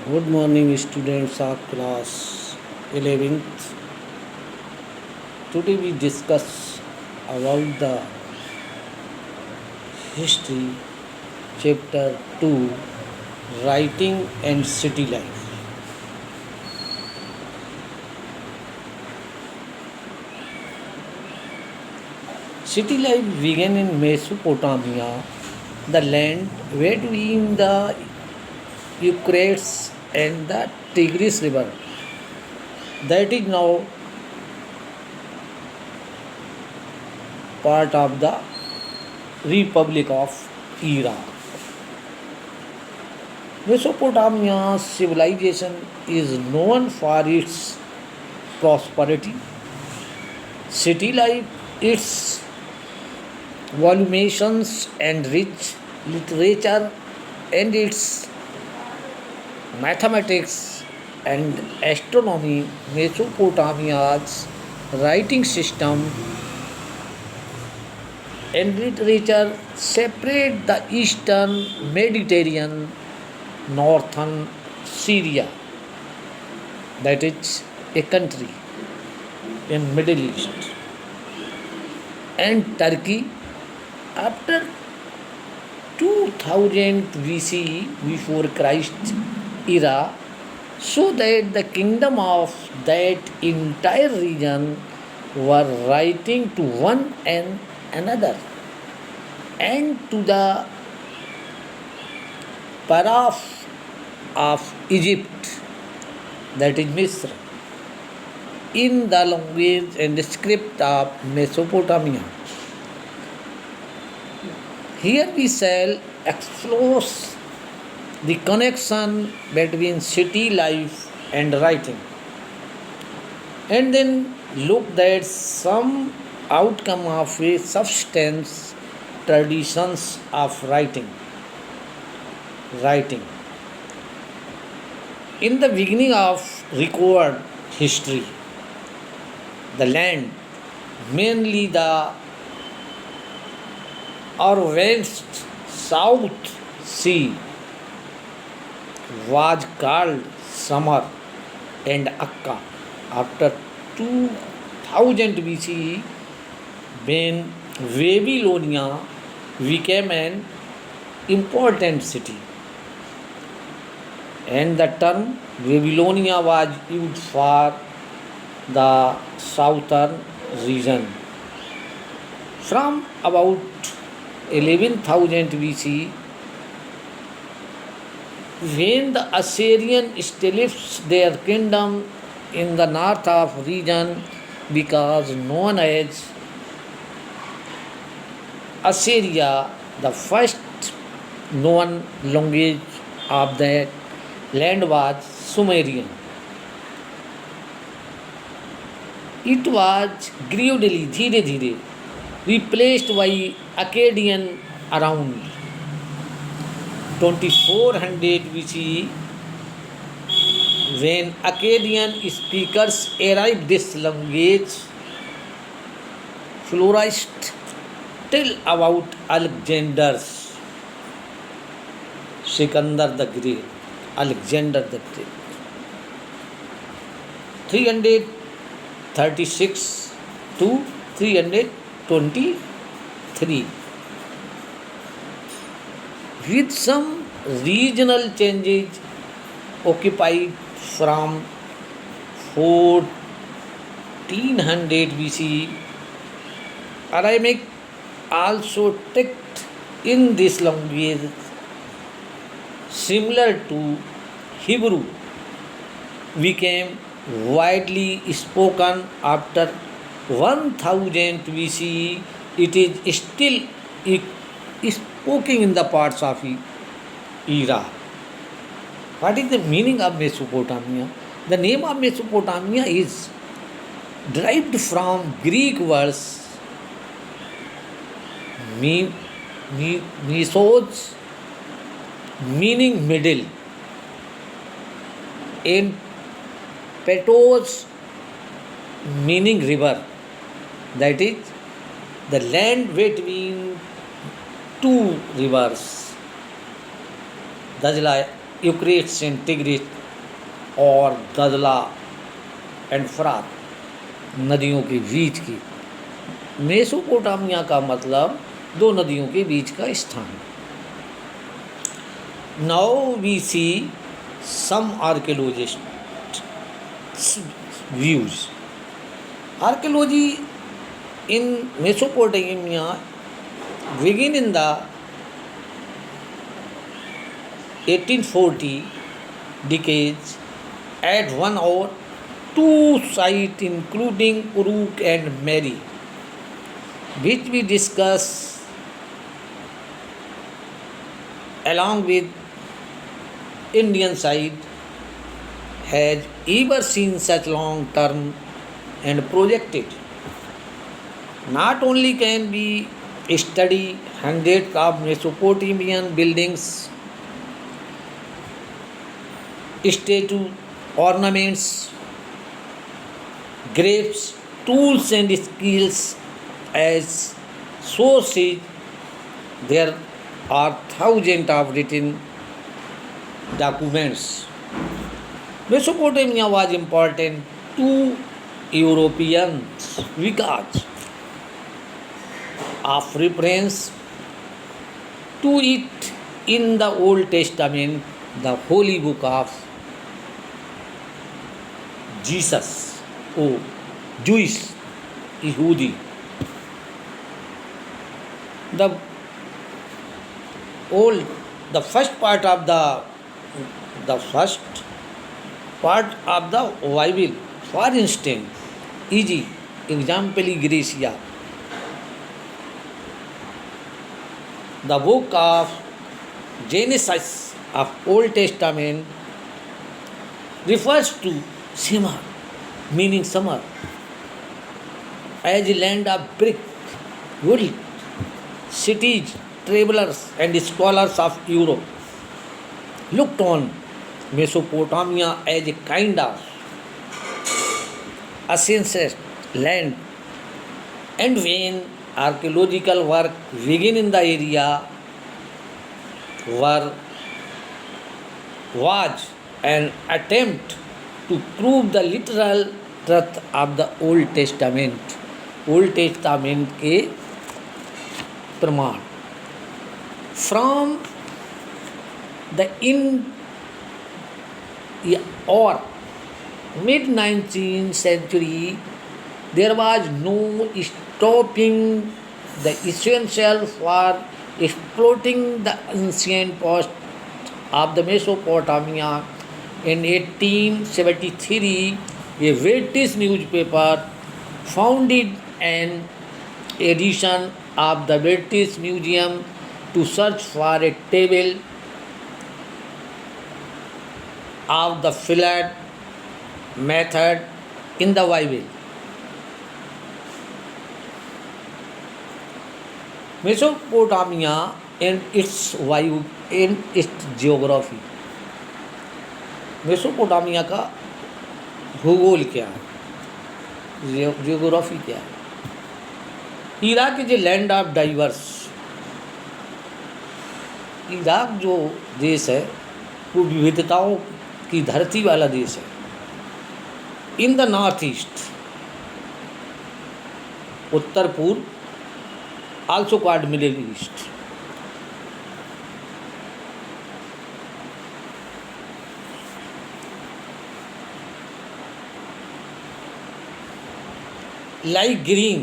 Good morning, students of class 11th. Today we discuss about the history chapter 2 writing and city life. City life began in Mesopotamia, the land between the Euphrates and the Tigris River. That is now part of the Republic of Iraq. Mesopotamia's civilization is known for its prosperity, city life, its voluminations and rich literature, and its mathematics and astronomy. Mesopotamia's writing system and literature separate the eastern Mediterranean northern Syria, that is a country in Middle East, and Turkey after 2000 BCE before Christ era, so that the kingdom of that entire region were writing to one and another and to the Paraf of Egypt, that is Misr, in the language and script of Mesopotamia. Here we shall explore the connection between city life and writing, and then look at some outcome of a substance traditions of writing. In the beginning of record history, the land, mainly the or west South Sea, was called Summer and Akka after 2000 BCE, when Babylonia became an important city, and the term Babylonia was used for the southern region. From about 11,000 BC, when the Assyrian established their kingdom in the north of region, because known as Assyria, the first known language of that land was Sumerian. It was gradually, धीरे धीरे, replaced by Akkadian around 2400 BCE, when Akkadian speakers arrived. This language flourished till about Alexander's Sikandar the Great, Alexander the Great, 336 to 323, with some regional changes occupied from 1400 BCE. Aramaic also text in this language, similar to Hebrew, became widely spoken after 1000 BCE. It is still spoken in the parts of Iraq. What is the meaning of Mesopotamia? The name of Mesopotamia is derived from Greek words mesos, meaning middle, and petos, meaning river, that is the land between two rivers, Dajla Euphrates and Tigris और Dajla and फरात नदियों के बीच की। Mesopotamia का मतलब दो नदियों के बीच का स्थान। Now we see some archaeologist views. Archaeology in Mesopotamia began in the 1840 decades at one or two sites including Uruk and Mary, which we discuss along with Indian side, has ever seen such long term and projected. Not only can we study hundreds of Mesopotamian buildings, statue, ornaments, graves, tools and skills as sources, there are thousands of written documents. Mesopotamia was important to Europeans because of reference to it in the Old Testament, the holy book of Jesus, or Jewish, Yehudi. The old, the first part of the first part of the Bible, for instance, e.g., example Gracia, the book of Genesis of Old Testament refers to Shema, meaning summer, as a land of brick, wood, cities, travelers and scholars of Europe looked on Mesopotamia as a kind of ancient land, and when archaeological work began in the area was an attempt to prove the literal truth of the Old Testament. Old Testament के प्रमाण from the in or mid 19th century there was no stopping the essential for exploiting the ancient past of the Mesopotamia. In 1873, a British newspaper founded an edition of the British Museum to search for a table of the flood method in the Bible. Mesopotamia and its geography. Mesopotamia का भूगोल क्या है, geography क्या है। Iraq is a land of diverse. Iraq जो देश है वो विविधताओं की धरती वाला देश है। इन द नॉर्थ ईस्ट, उत्तर पूर्व, also called middle east, like green,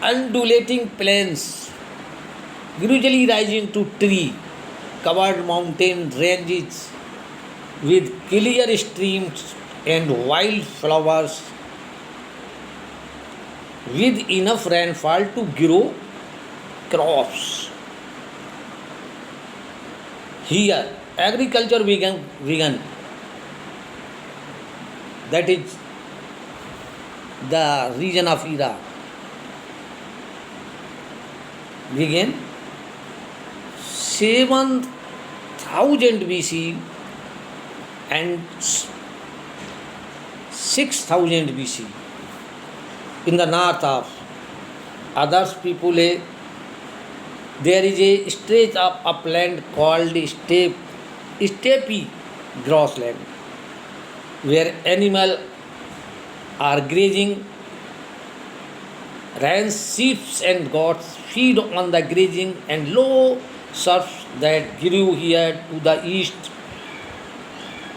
undulating plains, gradually rising to tree-covered mountain ranges with clear streams and wild flowers, with enough rainfall to grow crops. Here, agriculture began. That is the region of Iraq began 7000 BC and 6000 BC. In the north of others people, there is a stretch of upland called steppe steppe grassland where animals are grazing. Rams, sheep, and goats feed on the grazing and low shrubs that grew here to the east.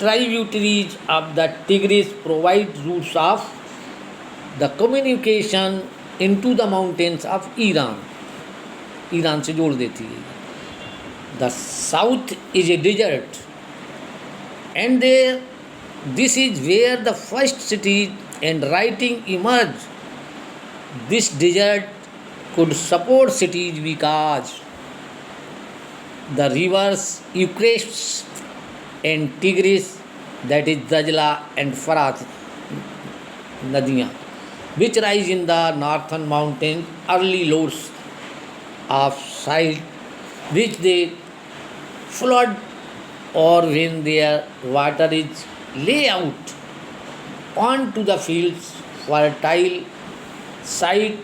Tributaries of the Tigris provide routes of the communication into the mountains of Iran. Iran से जोड़ देती है. The south is a desert, and there this is where the first cities and writing emerged. This desert could support cities because the rivers Euphrates and Tigris, that is Dajla and Farat Nadiyan, which rise in the northern mountains, early loads of silt, which they flood or when their water is lay out onto the fields fertile site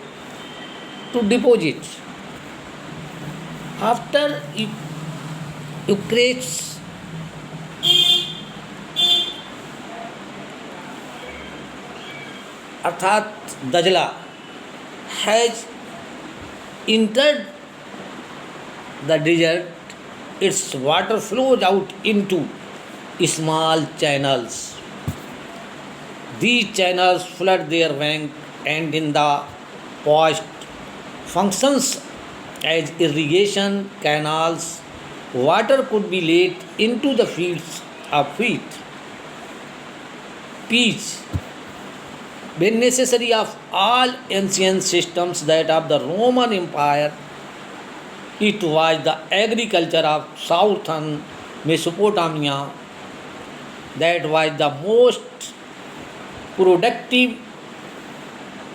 to deposit. After Euphrates अर्थात दजला has entered the desert, its water flows out into small channels. These channels flood their bank and in the past functions as irrigation canals. Water could be laid into the fields of wheat, peach, when necessary of all ancient systems that of the Roman Empire. It was the agriculture of southern Mesopotamia that was the most productive.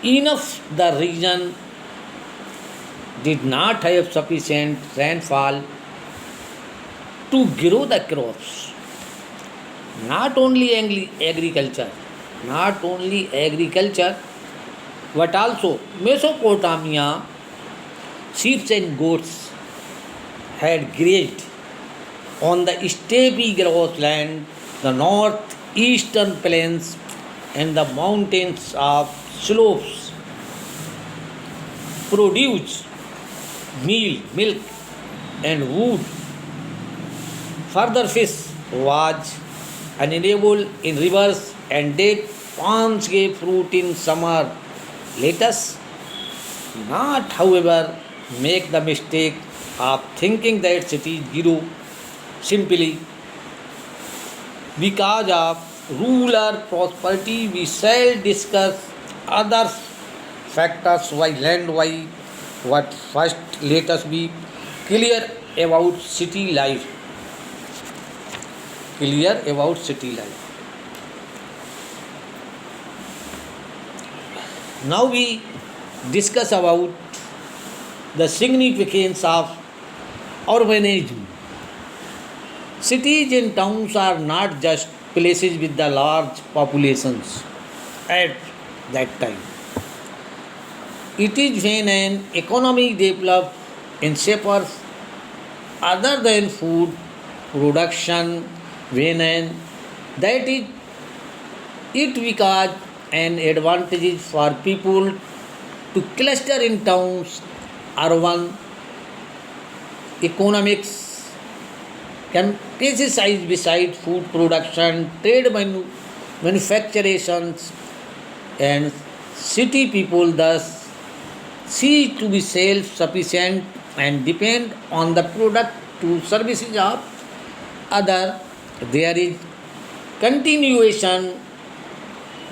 Enough the region did not have sufficient rainfall to grow the crops. Not only agriculture, but also Mesopotamia, sheep and goats had grazed on the steppe grassland, the northeastern plains, and the mountains of slopes produce meal, milk, and wood. Further, fish was unavailable in rivers, and date palms gave fruit in summer. Let us not, however, make the mistake of thinking that cities grew simply because of rural prosperity. We shall discuss other factors why land, why what. First, let us be clear about city life. Clear about city life. Now we discuss about the significance of urbanism. Cities and towns are not just places with the large populations at that time. It is when an economy develops in sectors other than food production, when an that is it because an advantage for people to cluster in towns. Urban economics can emphasize beside food production, trade manufacturations, and city people thus see to be self-sufficient and depend on the product to services of other. There is continuation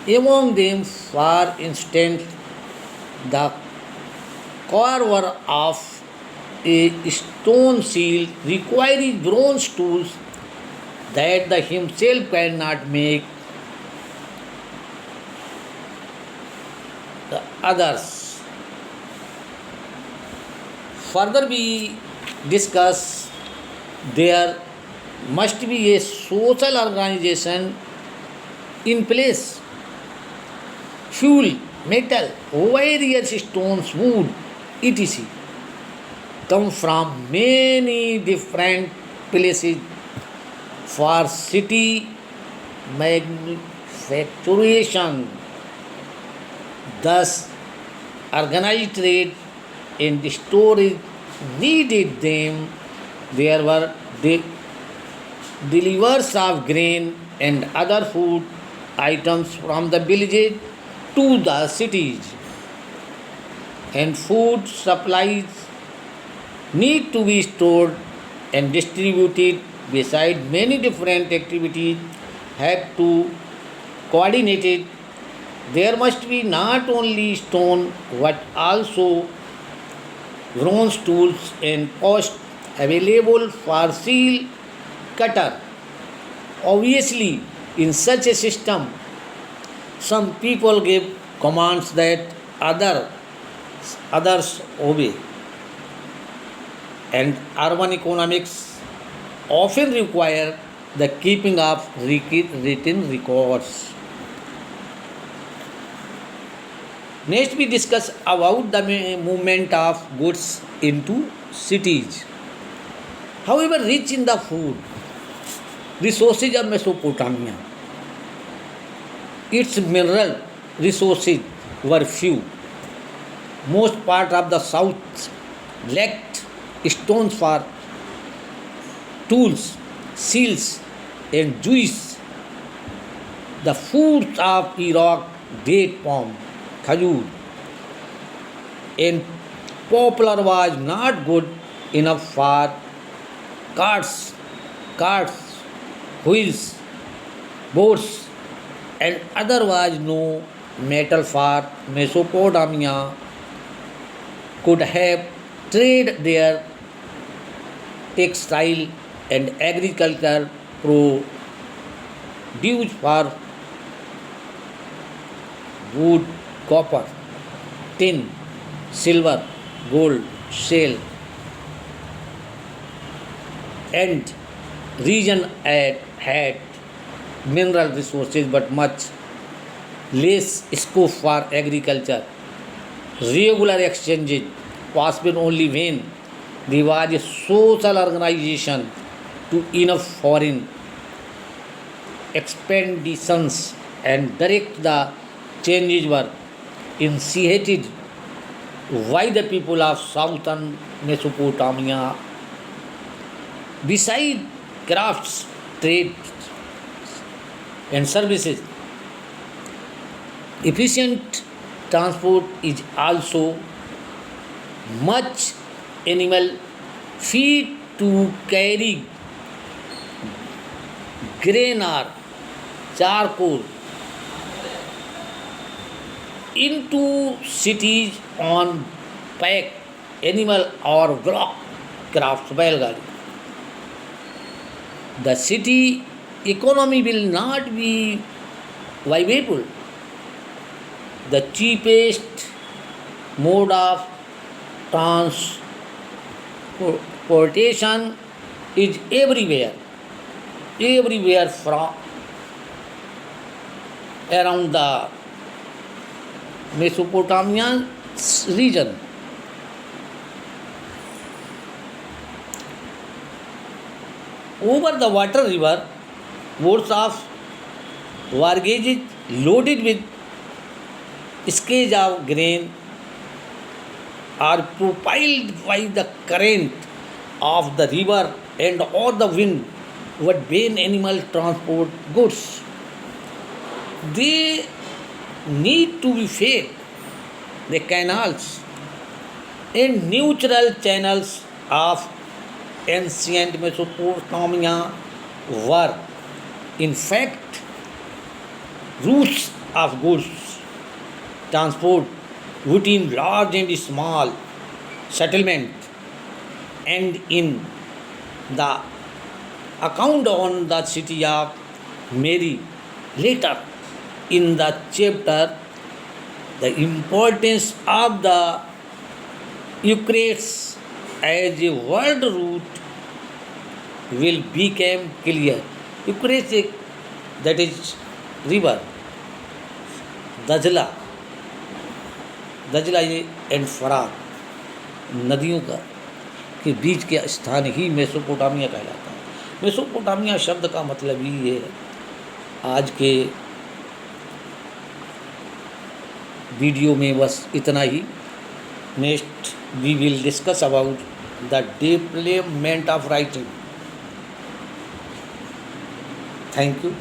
among them. For instance, the carver of a stone seal requires bronze tools that the himself cannot make. The others. Further, we discuss there must be a social organization in place. Fuel, metal, various stones, wood, etc. come from many different places for city manufacturation. Thus, organized trade and storage needed them. There were deliverers of grain and other food items from the villages to the cities, and food supplies need to be stored and distributed. Beside many different activities have to coordinate it. There must be not only stone but also bronze tools and post available for seal cutter. Obviously, in such a system, some people give commands that others obey, and urban economics often require the keeping of written records. Next, we discuss about the movement of goods into cities. However, rich in the food resources of Mesopotamia, its mineral resources were few. Most part of the south lacked stones for tools, seals, and juice. The foods of Iraq, date palm, khajur, and poplar was not good enough for carts, wheels, boats, and other was no metal for Mesopotamia could have trade their textile and agriculture produce for wood, copper, tin, silver, gold, shale, and region had mineral resources but much less scope for agriculture. Regular exchanges possible only when there was a social organization to enough foreign expeditions, and direct the changes were initiated by the people of southern Mesopotamia. Beside crafts, trade, and services, efficient transport is also much. Animal feed to carry grain or charcoal into cities on pack animal or block crafts बैलगाड़ी. The city economy will not be viable. The cheapest mode of transportation is everywhere from around the Mesopotamian region. Over the water river, boats of barges loaded with sacks of grain are propelled by the current of the river and or the wind would bear animal transport goods. They need to be fed. The canals and natural channels of ancient Mesopotamia were, in fact, routes of goods transport between large and small settlement. And in the account on the city of Mary later in the chapter, the importance of the Euphrates as a world route will become clear. Euphrates, that is river, दजला दजला ये and फरात नदियों का के बीच के स्थान ही Mesopotamia कहलाता है. Mesopotamia शब्द का मतलब ही है। आज के वीडियो में बस इतना ही। Next we will discuss about the development of writing. Thank you.